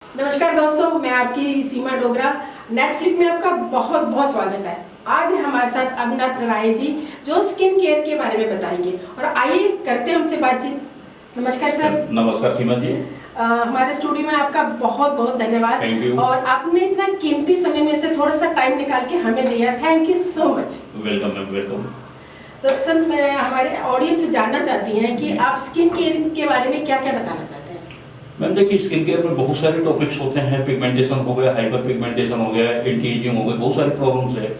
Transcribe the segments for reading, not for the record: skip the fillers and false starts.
नमस्कार दोस्तों, मैं आपकी सीमा डोगरा। नेटफ्लिक्स में आपका बहुत बहुत स्वागत है। आज है हमारे साथ अविनाथ राय जी, जो स्किन केयर के बारे में बताएंगे। और आइए करते हैं उनसे बातचीत। नमस्कार सर। नमस्कार सीमा जी। हमारे स्टूडियो में आपका बहुत बहुत धन्यवाद। Thank you. और आपने इतना कीमती समय में से थोड़ा सा टाइम निकाल के हमें दिया, thank you so much. Welcome ma'am, welcome. तो सर, मैं हमारे ऑडियंस से जानना चाहती हैं कि आप स्किन केयर के बारे में क्या क्या बताना चाहते हैं। मैम देखिए, स्किन केयर में बहुत सारे टॉपिक्स होते हैं। पिगमेंटेशन हो गया, हाइपर पिगमेंटेशन हो गया, एंटी एजिंग हो गई, बहुत सारी प्रॉब्लम्स है।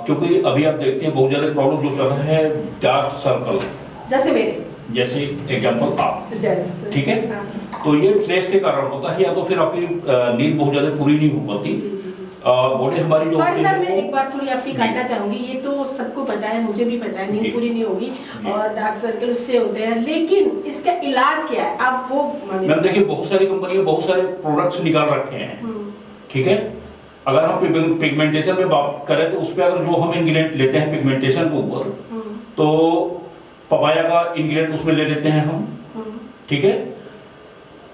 क्योंकि अभी आप देखते हैं बहुत ज़्यादा प्रॉब्लम जो चल रहा है, डार्क सर्कल, जैसे मेरे, जैसे एग्जांपल आप, जैसे, ठीक है। हाँ। तो ये स्ट्रेस के कारण होता है, या तो फिर आपकी नींद बहुत ज़्यादा पूरी नहीं हो पाती। बॉडी हमारी जो सॉरी सर, मैं एक बात थोड़ी आपकी काटना चाहूंगी। ये तो सबको पता है, मुझे भी पता है, नींद पूरी नहीं होगी और डार्क सर्कल उससे होते हैं, लेकिन इसका इलाज क्या है आप वो। मैम देखिए, बहुत सारी कंपनियां बहुत सारे प्रोडक्ट्स निकाल रखे हैं, ठीक है। अगर हम पिगमेंटेशन में बात करें तो उसमें अगर जो हम इंग्रेडिएंट लेते हैं पिगमेंटेशन के ऊपर, तो पपाया का इंग्रेडिएंट उसमें ले लेते हैं हम, ठीक है।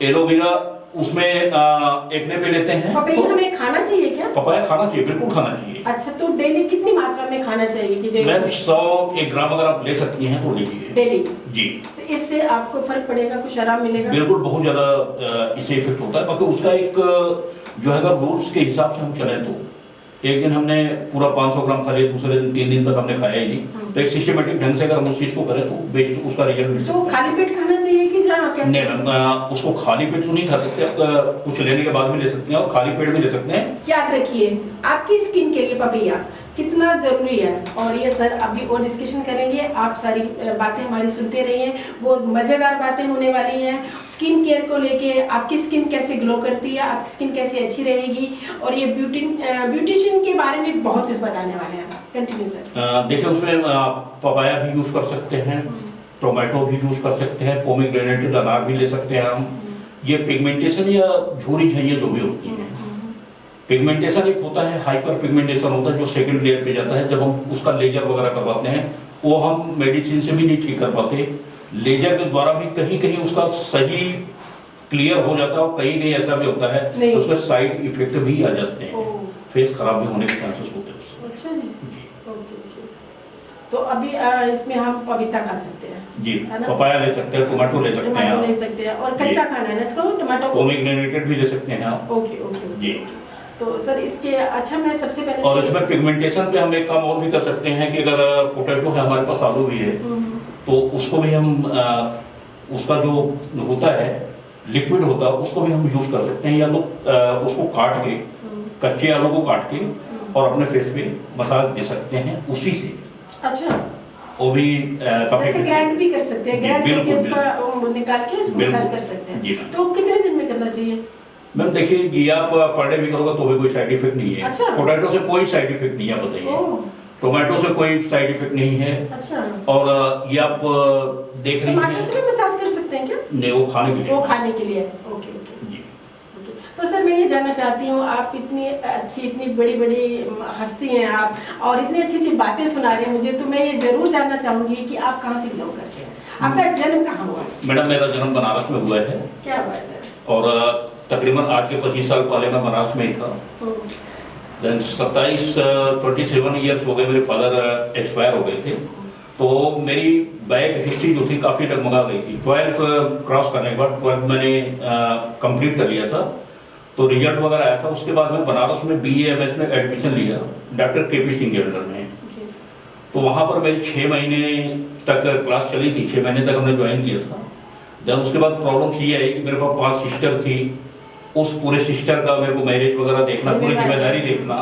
एलोवेरा उसमें एक्ने पे लेते हैं। पपाया हमें खाना चाहिए क्या? पपाया खाना चाहिए, बिल्कुल खाना चाहिए। अच्छा, तो डेली कितनी मात्रा में खाना चाहिए कि मैम 100 ग्राम अगर आप ले सकती हैं तो लीजिए डेली जी। तो इससे आपको फर्क पड़ेगा, कुछ आराम मिलेगा? बिल्कुल, बहुत ज्यादा इससे इफेक्ट होता है। बाकी उसका एक जो है अगर रूल्स के हिसाब से हम चलें तो एक दिन हमने पूरा 500 ग्राम खा लिया, दूसरे दिन 3 दिन तक हमने खाया ही नहीं। तो एक सिस्टमेटिक ढंग से अगर हम उस चीज को करें तो बेस्ट उसका रिजल्ट मिल सकता है। तो खाली पेट खाना चाहिए कि जहाँ कैसे? नहीं, उसको खाली पेट तो नहीं खा सकते आप, कुछ लेने के बाद भी ले सकते हैं और खाली पेट भी ले सकते हैं। याद रखिए, आपकी स्किन के लिए पपैया कितना जरूरी है। और ये सर अभी और डिस्कशन करेंगे। आप सारी बातें हमारी सुनते रहिए, बहुत मजेदार बातें होने वाली हैं। स्किन केयर को लेके, आपकी स्किन कैसे ग्लो करती है, आपकी स्किन कैसे अच्छी रहेगी, और ये ब्यूटिशियन के बारे में बहुत कुछ बताने वाले हैं। Continue sir. देखिए, उसमें पपाया भी यूज कर सकते हैं, टोमेटो भी यूज कर सकते हैं, पोमीग्रेनेटेड अनार भी ले सकते हैं हम। ये पिगमेंटेशन या झुर्री झइयाँ जो भी होती हैं, पिगमेंटेशन एक होता है, हाइपर पिगमेंटेशन होता है जो सेकंड लेयर पे जाता है। जब हम उसका लेजर वगैरह करवाते हैं, वो हम मेडिसिन से भी नहीं ठीक कर पाते। लेजर के द्वारा भी कहीं कहीं उसका सही क्लियर हो जाता है, और कहीं कहीं ऐसा भी होता है उसका साइड इफेक्ट भी आ जाते हैं, फेस खराब भी होने के चांसेस होते हैं उससे। अच्छा जी, ओके ओके। तो अभी इसमें हम पपीता खा सकते हैं जी, पपाया ले सकते हैं, टोमेटो ले सकते हैं, ले सकते हैं, और कच्चा खाना है ना इसको, टमाटो, पोमीग्रेनेटेड भी ले सकते हैं आप। ओके ओके जी। तो सर इसके, अच्छा मैं सबसे पहले, और इसमें पिगमेंटेशन पे हम एक काम और भी कर सकते हैं कि अगर पोटैटो है, हमारे पास आलू भी है, तो उसको भी हम उसका जो होता है लिक्विड होता है उसको भी हम यूज कर सकते हैं, या तो उसको काट के, कच्चे आलू को काट के और अपने फेस पे मसाज दे सकते हैं उसी से। अच्छा, वो भी काफी जैसे ग्राइंड भी कर सकते हैं, ग्राइंड करके उसका निकाल के उसको मसाज कर सकते हैं। तो कितने दिन में करना चाहिए? मैम देखिए, ये आप पर डे भी करोगे तो भी कोई साइड इफेक्ट नहीं है। अच्छा। पोटैटो से कोई साइड इफेक्ट नहीं है, बताइए। टोमेटो से कोई साइड इफेक्ट नहीं है। अच्छा। और ये आप देख रही हैं, टमाटो से भी मसाज कर सकते हैं क्या? नहीं, वो खाने के लिए, वो खाने के लिए, ओके ओके जी। तो सर मैं ये जानना चाहती हूँ, आप इतनी अच्छी, इतनी बड़ी बड़ी हस्ती हैं आप, और इतनी अच्छी अच्छी बातें सुना रहे हैं मुझे, तो मैं ये जरूर जानना चाहूंगी कि आप कहाँ से बिलोंग करते हैं, आपका जन्म कहाँ हुआ? मैडम, मेरा जन्म बनारस में हुआ है। क्या बात है। और तकरीबन आज के 25 साल पहले मैं बनारस में ही था। 27 ईयर्स हो गए, मेरे फादर एक्सपायर हो गए थे। तो मेरी बैक हिस्ट्री जो थी काफ़ी डगमगा गई थी। 12 क्रॉस करने के बाद 12 मैंने कंप्लीट कर लिया था, तो रिजल्ट वगैरह आया था। उसके बाद मैं बनारस में BA MS में एडमिशन लिया, डॉक्टर KP सिंह के अंडर में। तो वहाँ पर मेरी 6 महीने तक क्लास चली थी, 6 महीने तक हमने ज्वाइन किया था। जब उसके बाद प्रॉब्लम्स ये आई कि मेरे पास 5 सिस्टर थी, उस पूरे सिस्टर का मेरे को मैरिज वगैरह देखना, पूरी जिम्मेदारी देखना।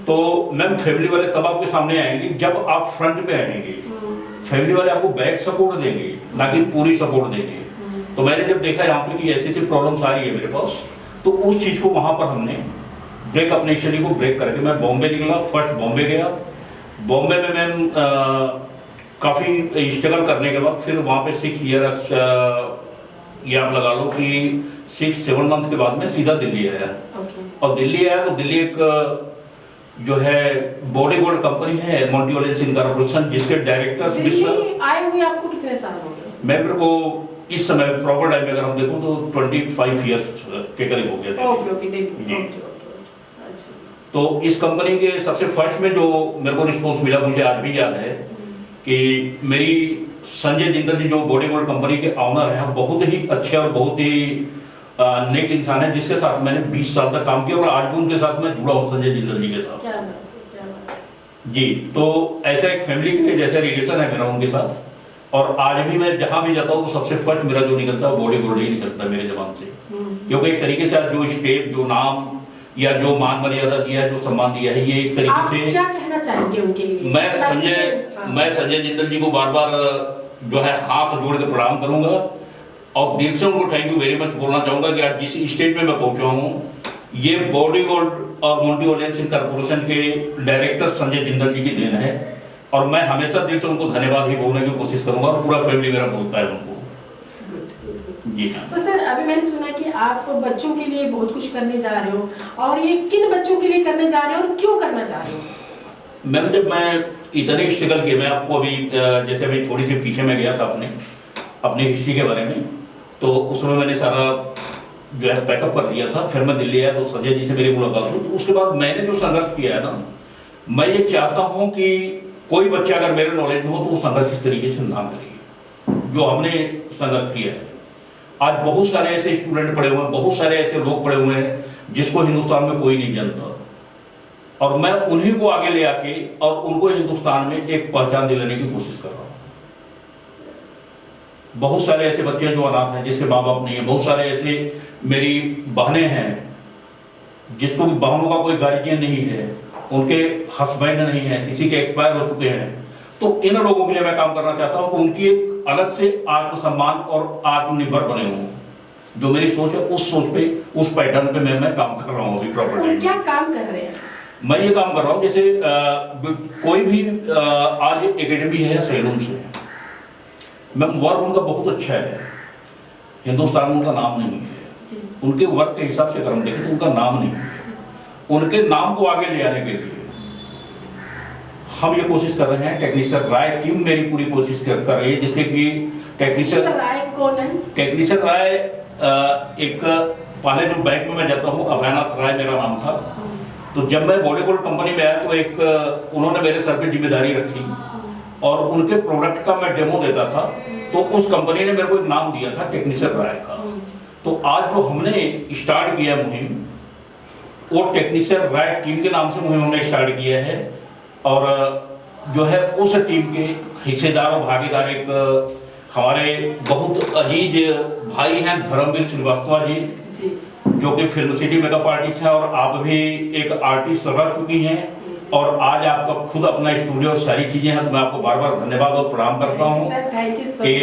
तो मैम, फैमिली वाले तब आपके सामने आएंगे जब आप फ्रंट पे रहेंगे। फैमिली वाले आपको बैक सपोर्ट देंगे, ना कि पूरी सपोर्ट देंगे। तो मैंने जब देखा यहाँ पे कि ऐसी ऐसी प्रॉब्लम्स आ रही है मेरे पास, तो उस चीज़ को वहाँ पर हमने ब्रेक, अपने स्टडी को ब्रेक करके मैं बॉम्बे निकला। फर्स्ट बॉम्बे गया। बॉम्बे में मैम काफ़ी स्ट्रगल करने के बाद फिर वहाँ पे 6 ईयर्स, ये आप लगा लो कि 6-7 मंथ के बाद मैं सीधा दिल्ली आया। और दिल्ली आया तो दिल्ली एक जो है बॉडी गोल्ड कंपनी है, मल्टी ओलेंस इनकॉर्पोरेशन, जिसके डायरेक्टर दिल्ली आए हुए आपको कितने साल हो गए? मैं मेरे को इस समय प्रॉपर टाइम में अगर हम देखूं तो 25 ईयर्स के करीब हो गया था। ओके ओके जी। ओके ओके, अच्छा। तो इस कंपनी के सबसे फर्स्ट में जो मेरे को रिस्पॉन्स मिला, मुझे आज भी याद है कि मेरी संजय जिंदल जी जो बॉडी गोल्ड कंपनी के ऑनर हैं, बहुत ही अच्छे और बहुत ही नेक इंसान है, जिसके साथ मैंने 20 साल तक काम किया और आज भी उनके साथ मैं जुड़ा हूँ, संजय जिंदल जी के साथ। क्या बात है, क्या बात है। जी, तो ऐसा एक फैमिली के जैसा रिलेशन है मेरा उनके साथ, और आज भी मैं जहाँ भी जाता हूँ तो सबसे फर्स्ट मेरा जो निकलता है बॉडी गोल्ड ही निकलता है मेरे जबान से, क्योंकि एक तरीके से आज जो स्टेप, जो नाम या जो मान मर्यादा दिया है, जो सम्मान दिया है, ये एक आप तरीके से क्या कहना चाहेंगे उनके लिए? मैं संजय जिंदल जी को बार बार जो है हाथ जोड़ के प्रणाम करूंगा और दिल से उनको थैंक यू वेरी मच बोलना चाहूंगा कि आज जिस स्टेज में मैं पहुंचा हूं, ये बॉडी गोल्ड और मोंटी ओलियंस कॉर्पोरेशन के डायरेक्टर संजय जिंदल जी की देन है, और मैं हमेशा दिल से उनको धन्यवाद ही बोलने की कोशिश करूंगा, और पूरा फैमिली मेरा बोलता है उनको। जी हाँ। तो सर, अभी मैंने सुना कि आप बच्चों के लिए बहुत कुछ करने जा रहे हो, और ये किन बच्चों के लिए करने जा रहे हो और क्यों करना चाह रहे हो? मैम, जब मैं इतने स्ट्रगल किए, मैं आपको अभी जैसे अभी थोड़ी सी पीछे में गया था अपनी हिस्ट्री के बारे में, तो उसमें मैंने सारा जो है पैकअप कर दिया था। फिर मैं दिल्ली आया तो संजय जी से मेरी मुलाकात हुई, तो उसके बाद मैंने जो संघर्ष किया है ना, मैं ये चाहता हूँ कि कोई बच्चा अगर मेरे नॉलेज में हो तो वो संघर्ष इस तरीके से ना करिए जो हमने संघर्ष किया है। आज बहुत सारे ऐसे स्टूडेंट पढ़े हुए हैं, बहुत सारे ऐसे लोग पढ़े हुए हैं जिसको हिंदुस्तान में कोई नहीं जानता, और मैं उन्हीं को आगे ले आके और उनको हिंदुस्तान में एक पहचान दिलाने की कोशिश कर रहा हूँ। बहुत सारे ऐसे बच्चे हैं जो अनाथ हैं, जिसके माँ बाप नहीं है। बहुत सारे ऐसे मेरी बहनें हैं जिसको भी बहनों का कोई गार्जियन नहीं है, उनके हस्बैंड नहीं है, किसी के एक्सपायर हो चुके हैं। तो इन लोगों के लिए मैं काम करना चाहता हूँ कि उनकी एक अलग से आत्मसम्मान और आत्मनिर्भर बने हों। जो मेरी सोच है, उस सोच पे, उस पैटर्न पे मैं काम कर रहा हूँ अभी प्रॉपर टाइम। क्या काम कर रहे हैं? मैं ये काम कर रहा हूँ, जैसे कोई भी आज एकेडमी है या सैलून है, मैम वर्क उनका बहुत अच्छा है, हिंदुस्तान में उनका नाम नहीं है। उनके वर्क के हिसाब से अगर हम देखें तो उनका नाम नहीं है। उनके नाम को आगे ले आने के लिए हम ये कोशिश कर रहे हैं। टेक्नीशियन राय टीम मेरी पूरी कोशिश कर रही है, जिसके कि टेक्नीशियन राय कौन है? टेक्नीशियन राय एक पहले जो बैंक में मैं जाता हूँ, अभयनाथ राय मेरा नाम था। तो जब मैं बॉडी गोल्ड कंपनी में आया तो एक उन्होंने मेरे सर पे जिम्मेदारी रखी और उनके प्रोडक्ट का मैं डेमो देता था, तो उस कंपनी ने मेरे को एक नाम दिया था टेक्नीशियन राय का। तो आज जो हमने स्टार्ट किया मुहिम, वो टेक्नीशियन राय टीम के नाम से मुहिम हमने स्टार्ट किया है, और जो है उस टीम के हिस्सेदार और भागीदार एक हमारे बहुत अजीज भाई हैं धर्मवीर श्रीवास्तव जी, जो कि फिल्म सिटी मेकअप आर्टिस्ट है, और आप भी एक आर्टिस्ट रह चुकी हैं, और आज आपका खुद अपना स्टूडियो और सारी चीजें हैं। तो मैं आपको बार बार धन्यवाद और प्रणाम करता हूँ कि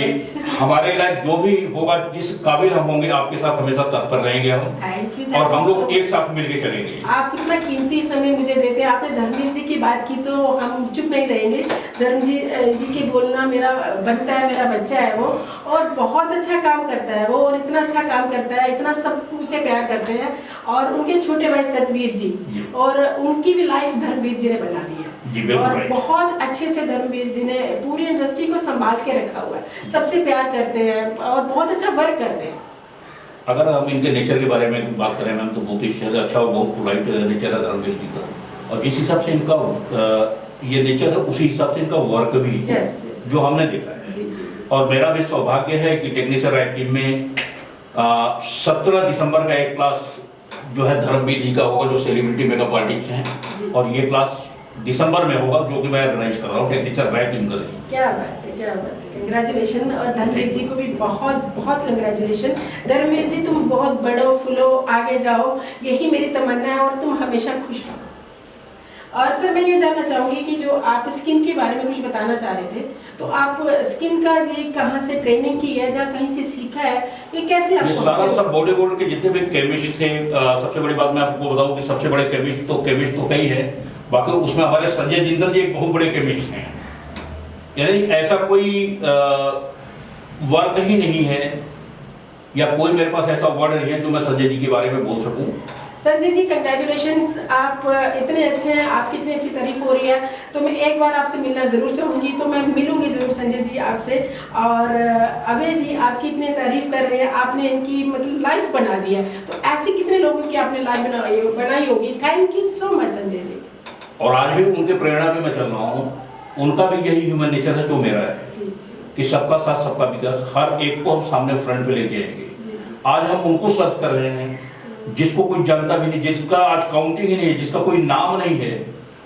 हमारे लायक जो भी होगा, जिस काबिल हम होंगे, आपके साथ हमेशा तत्पर रहेंगे हम, और हम लोग एक साथ मिलकर चलेंगे। आप कितना कीमती समय मुझे देते हैं। आपने धर्मवीर जी की बात की तो हम चुप नहीं रहेंगे। धर्म जी के बोलना मेरा बनता है, मेरा बच्चा है वो, और बहुत अच्छा काम करता है वो, और इतना अच्छा काम करता है, इतना सब उसे प्यार करते हैं। और उनके छोटे भाई सतवीर जी, और उनकी भी लाइफ धर्मवीर जी ने बना दी है, और बहुत अच्छे से धर्मवीर जी ने पूरी इंडस्ट्री को संभाल के रखा हुआ है। सबसे प्यार करते हैं और बहुत अच्छा वर्क करते हैं। अगर हम इनके नेचर के बारे में बात करें मैम, तो बहुत ही अच्छा और बहुत पोलाइट नेचर है धर्मवीर जी का, और जिस हिसाब से इनका ये नेचर है, उसी हिसाब से इनका वर्क भी जो हमने देखा है। और मेरा भी सौभाग्य है कि टेक्नीशियन राय टीम में 17 दिसंबर का एक क्लास जो है धर्मवीर जी का होगा, जो सेलिब्रिटी मेकअप आर्टिस्ट हैं, और ये क्लास दिसंबर में होगा, जो कि मैं ऑर्गेनाइज कर रहा हूँ, टेक्नीशियन राय टीम कर रही है। क्या बात है, क्या बात है, कंग्रेचुलेशन। और धर्मवीर जी को भी बहुत बहुत कंग्रेचुलेशन। धर्मवीर जी, तुम बहुत बड़ो फुलो, आगे जाओ, यही मेरी तमन्ना है, और तुम हमेशा खुश रहो। और सर, मैं ये जानना चाहूँगी कि जो आप स्किन के बारे में कुछ बताना चाह रहे थे, तो आप स्किन का ये कहाँ से ट्रेनिंग की है, या कहीं से सीखा है, ये कैसे आपको? ये सारा सब बॉडी गोल्ड के जितने भी केमिस्ट थे, सबसे बड़ी बात मैं आपको बताऊं कि सबसे बड़े केमिस्ट तो कई है, बाकी उसमें हमारे संजय जिंदल जी एक बहुत बड़े केमिस्ट हैं। यानी ऐसा कोई वर्क ही नहीं है, या कोई मेरे पास ऐसा वर्ड नहीं है जो मैं संजय जी के बारे में बोल सकूं संजय जी कंग्रेचुलेशंस, आप इतने अच्छे हैं, आपकी इतनी अच्छी तारीफ हो रही है, तो मैं एक बार आपसे मिलना ज़रूर चाहूँगी, तो मैं मिलूंगी ज़रूर संजय जी आपसे। और अभय जी आपकी इतनी तारीफ कर रहे हैं, आपने इनकी मतलब लाइफ बना दी है, तो ऐसे कितने लोगों की आपने लाइफ बनाई होगी। Thank you so much Sanjay ji. और आज भी उनके प्रेरणा में मैं चल रहा हूँ, उनका भी यही ह्यूमन नेचर है जो मेरा है जी जी कि सबका साथ सबका विकास, हर एक को हम सामने फ्रंट पे लेके आएंगे। जी जी आज हम उनको सर्च कर रहे हैं जिसको कोई जानता भी नहीं, जिसका आज काउंटिंग ही नहीं है, जिसका कोई नाम नहीं है,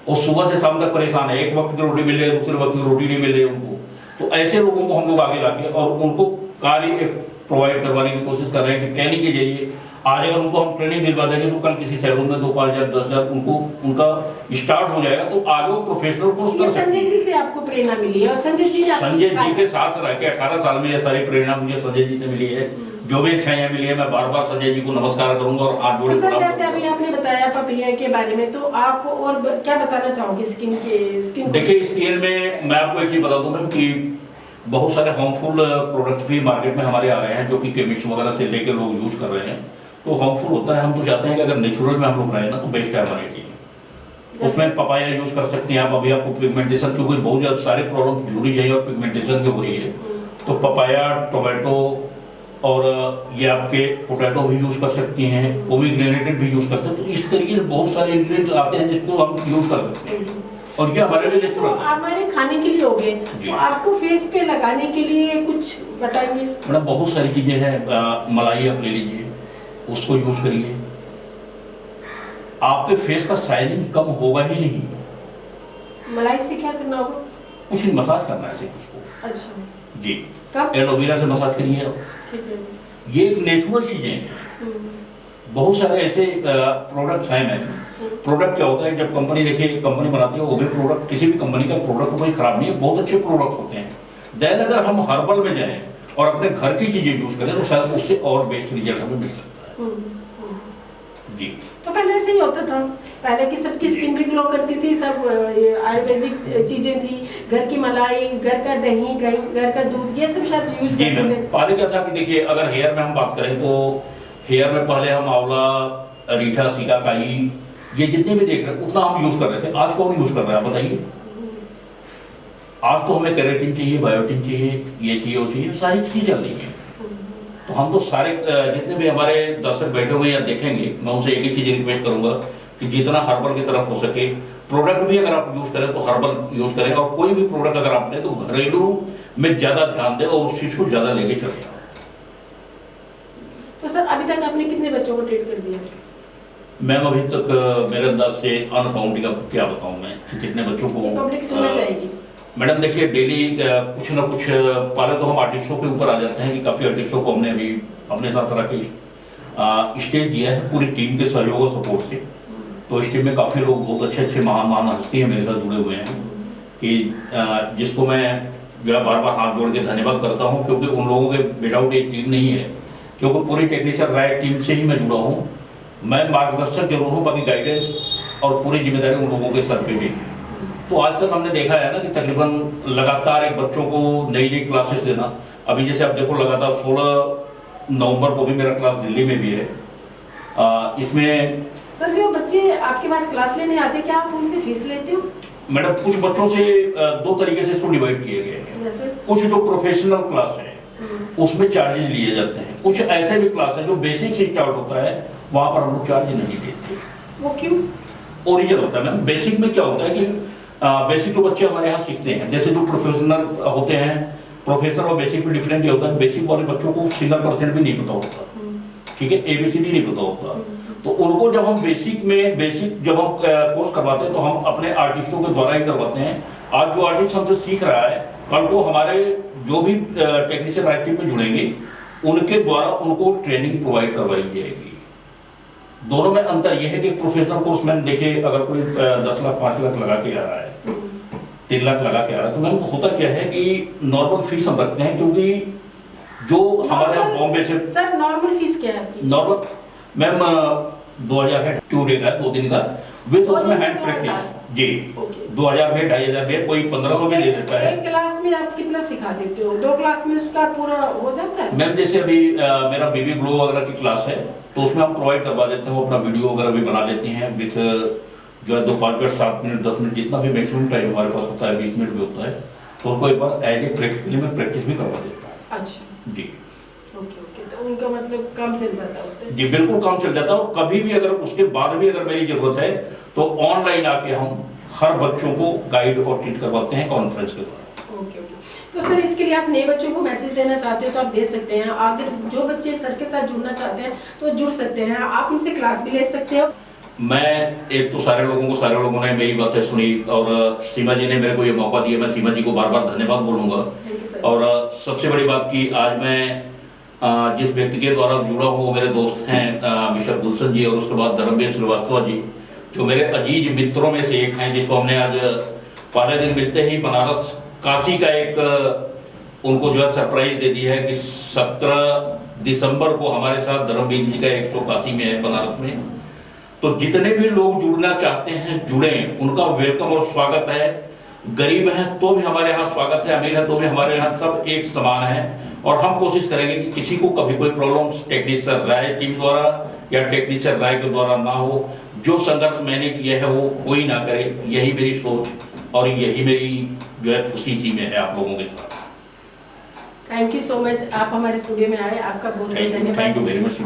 वो सुबह से शाम तक परेशान है, एक वक्त की रोटी मिल रही है, दूसरे वक्त की रोटी नहीं मिल रही है उनको। तो ऐसे लोगों को हम लोग आगे लाके और उनको कार्य प्रोवाइड करवाने की कोशिश कर रहे हैं कि ट्रेनिंग के जरिए आज अगर उनको हम ट्रेनिंग दिलवा देंगे तो कल किसी सैलून में 2-5,000 10,000 उनको उनका स्टार्ट हो जाएगा, तो आगे वो प्रोफेशनल कोर्स ये कर सकते संजय हैं। जी से आपको प्रेरणा मिली है, और संजय जी ने आपको संजय जी सिखाया। के साथ रह के 18 साल में ये सारी प्रेरणा मुझे संजय जी से मिली है। जो भी अच्छाइयाँ मिली है, मैं बार बार संजय जी को नमस्कार करूंगा और हाथ जोड़े तो सर प्रणाम जैसे अभी करूंगा। आपने बताया पपैया के बारे में, तो आप और क्या बताना चाहोगे स्किन देखिए स्किन में मैं आपको एक चीज बता दूं मैम कि बहुत सारे हार्मफुल प्रोडक्ट्स भी मार्केट में हमारे आ रहे हैं जो कि केमिस्ट वगैरह से लेके लोग यूज कर रहे हैं, तो हार्मफुल होता है। हम तो चाहते हैं कि अगर नेचुरल में हम लोग बनाए ना तो बेस्ट है हमारे लिए। उसमें पपाया यूज कर सकते हैं आप। अभी आपको पिगमेंटेशन, क्योंकि बहुत ज्यादा सारे प्रॉब्लम झुर्री जाइए और पिगमेंटेशन की हो रही है, तो पपाया, टोमेटो और ये आपके पोटैटो भी यूज कर सकती हैं, पोमीग्रेनेटेड भी यूज करते हैं। तो इस तरीके से बहुत सारे इंग्रेडिएंट्स आते हैं जिसको हम यूज कर सकते हैं और ये हमारे लिए तो नेचुरल है। हमारे खाने के लिए हो गए, जी। तो आपको फेस पे लगाने के लिए कुछ बताएंगे। मैडम बहुत सारी चीजें हैं। मलाई आप ले लीजिए, उसको यूज करिए, आपके फेस का शाइनिंग कम होगा ही नहीं। मलाई से क्या करना होगा? कुछ नहीं, मसाज करना है सिर्फ उसको। अच्छा, जी, कब? एलोवेरा से मसाज करिए। ठीक है। ये एक नेचुरल चीजें हैं। बहुत सारे ऐसे प्रोडक्ट्स हैं मैम। प्रोडक्ट क्या होता है, जब कंपनी, देखिए कंपनी बनाती है वो भी प्रोडक्ट, किसी भी कंपनी का प्रोडक्ट कोई खराब नहीं है, बहुत अच्छे प्रोडक्ट्स होते हैं। देन अगर हम हर्बल में जाएं और अपने घर की चीजें यूज करें तो शायद उससे और बेस्ट रिजल्ट हमें मिल सकता है। जी, तो पहले ऐसे ही होता था, पहले की सबकी स्किन भी ग्लो करती थी, सब ये आयुर्वेदिक चीजें थी, घर की मलाई, घर का दही, घर का दूध, ये सब शायद यूज जी करते मैम। थे। पहले क्या था कि देखिए अगर हेयर में हम बात करें तो हेयर में पहले हम आंवला, रीठा, सिकाकाई, ये जितने भी देख रहे हैं उतना हम यूज कर रहे थे। आज कौन यूज कर रहा है आप बताइए? आज तो हमें केराटिन चाहिए, बायोटिन चाहिए, ये चाहिए, वो चाहिए, सारी चीजें चल रही हैं। तो हम तो सारे जितने भी हमारे दर्शक बैठे हुए या देखेंगे, मैं उनसे एक ही चीज रिक्वेस्ट करूंगा कि जितना हर्बल की तरफ हो सके, प्रोडक्ट भी अगर आप यूज करें तो हर्बल यूज करें, और कोई भी प्रोडक्ट अगर आप लें तो घरेलू में ज्यादा ध्यान दें और उस चीज को ज्यादा लेके चलें। तो सर अभी तक आपने कितने बच्चों को ट्रीट कर दिया? मैम अभी तक मेरे अंदाज से अनकाउंटिंग, आपको क्या बताऊं मैं कि कितने बच्चों को पब्लिक सुनना चाहेगी। मैडम देखिए डेली कुछ ना कुछ, पहले तो हम आर्टिस्टों के ऊपर आ जाते हैं कि काफ़ी आर्टिस्टों को हमने अभी अपने साथ रख के स्टेज दिया है पूरी टीम के सहयोग और सपोर्ट से। तो इस टीम में काफ़ी लोग, बहुत अच्छे अच्छे महान महान हस्ती हैं मेरे साथ जुड़े हुए हैं कि जिसको मैं जो है बार बार हाथ जोड़ के धन्यवाद करता हूँ, क्योंकि उन लोगों के विदाउट एक टीम नहीं है, क्योंकि पूरी टेक्नीशियन राय टीम से ही मैं जुड़ा हूँ। मैं मार्गदर्शक जरूर हूँ, बाकी गाइडेंस और पूरी जिम्मेदारी उन लोगों के सर पे भी। तो आज तक हमने देखा है ना कि तकरीबन लगातार एक बच्चों को नई नई क्लासेस देना। अभी जैसे आप देखो लगातार 16 नवंबर को भी मेरा क्लास दिल्ली में भी है। इसमें सर जो बच्चे आपके पास क्लास लेने आते हैं, क्या आप उनसे फीस लेते हो? मैडम कुछ बच्चों से दो तरीके से इसको डिवाइड किए गए हैं। जैसे कुछ जो प्रोफेशनल क्लास है उसमें चार्जेस लिए जाते हैं, कुछ ऐसे भी क्लास है जो बेसिक से स्टार्ट होता है, वहाँ पर हम लोग चार्ज नहीं लेते। वो क्यों? ओरिजिनल होता है मैम। बेसिक में क्या होता है कि बेसिक जो बच्चे हमारे यहाँ सीखते हैं, जैसे जो प्रोफेशनल होते हैं, प्रोफेशनल और बेसिक में डिफरेंट ये होता है। बेसिक वाले बच्चों को सिंगल परसेंट भी नहीं पता होता, ठीक है, ABCD नहीं पता होता। तो उनको जब हम बेसिक जब हम कोर्स करवाते हैं तो हम अपने आर्टिस्टों के द्वारा ही करवाते हैं। आज जो आर्टिस्ट हमसे सीख रहा है, कल को हमारे जो भी टेक्नीशियन राइटिंग में जुड़ेंगे उनके द्वारा उनको ट्रेनिंग प्रोवाइड करवाई जाएगी। दोनों में अंतर यह है कि प्रोफेशनल कोर्स में देखिए अगर कोई 10 लाख 5 लाख लगा के आ रहा है, 3 लाख लगा के आ रहा है, तो मैम होता क्या है कि नॉर्मल फीस हम रखते हैं, क्योंकि जो हमारे यहाँ बॉम्बे से सर नॉर्मल फीस क्या है आपकी? नॉर्मल मैम 2000 है, 2 डे का, 2 दिन का, विद उसमें हैंड प्रैक्टिस। जी, 2000 में 2500 में, कोई 1500 में दे देता है। एक क्लास में आप कितना सिखा देते हो? 2 क्लास में उसका पूरा हो जाता है? मैम जैसे अभी मेरा बेबी ग्लो वगैरह की क्लास है, तो उसमें हम प्रोवाइड करवा देते हैं, वो अपना वीडियो वगैरह भी बना देते हैं विथ जो है 2 5 मिनट 7 मिनट 10 मिनट जितना भी मैक्सिमम टाइम हमारे पास होता है, 20 मिनट भी होता है, तो उनको एक बार एज ए प्रैक्टिकली में प्रैक्टिस भी करवा देता है। अच्छा जी ओके ओके, तो उनका मतलब काम चल जाता है उससे? जी बिल्कुल काम चल जाता है। और कभी भी अगर उसके बाद भी अगर मेरी जरूरत है तो ऑनलाइन आके हम हर बच्चों को गाइड और ट्रीट करवाते हैं कॉन्फ्रेंस के द्वारा। ओके ओके, तो सर इसके लिए आप नए बच्चों को मैसेज देना चाहते हो तो आप दे सकते हैं, अगर जो बच्चे सर के साथ जुड़ना चाहते हैं तो जुड़ सकते हैं, आप उनसे क्लास भी ले सकते हो। मैं एक तो सारे लोगों ने मेरी बातें सुनी और सीमा जी ने मेरे को ये मौका दिया, मैं सीमा जी को बार बार धन्यवाद बोलूँगा। Thank you sir. और सबसे बड़ी बात की आज मैं जिस व्यक्ति के द्वारा जुड़ा हूँ वो मेरे दोस्त हैं मिस्टर गुलशन जी और उसके बाद धर्मवीर श्रीवास्तव जी, जो मेरे अजीज मित्रों में से एक हैं, जिसको हमने आज पहले दिन मिलते ही बनारस काशी का एक उनको जो है सरप्राइज दे दिया है कि 17 दिसंबर को हमारे साथ धर्मवीर जी का 100 काशी में है बनारस में। तो जितने भी लोग जुड़ना चाहते हैं जुड़े, उनका वेलकम और स्वागत है। गरीब हैं तो भी हमारे यहाँ स्वागत है, अमीर है तो भी हमारे यहाँ सब एक समान है। और हम कोशिश करेंगे कि किसी को कभी कोई प्रॉब्लम्स टेक्नीशियन राय टीम द्वारा या टेक्नीशियन राय के द्वारा ना हो। जो संघर्ष मैंने किया है वो कोई ना करे, यही मेरी सोच और यही मेरी जो है खुशी इसी में है आप लोगों के साथ। थैंक यू सो मच, आप हमारे स्टूडियो में आए, आपका बहुत बहुत धन्यवाद। Thank you very much.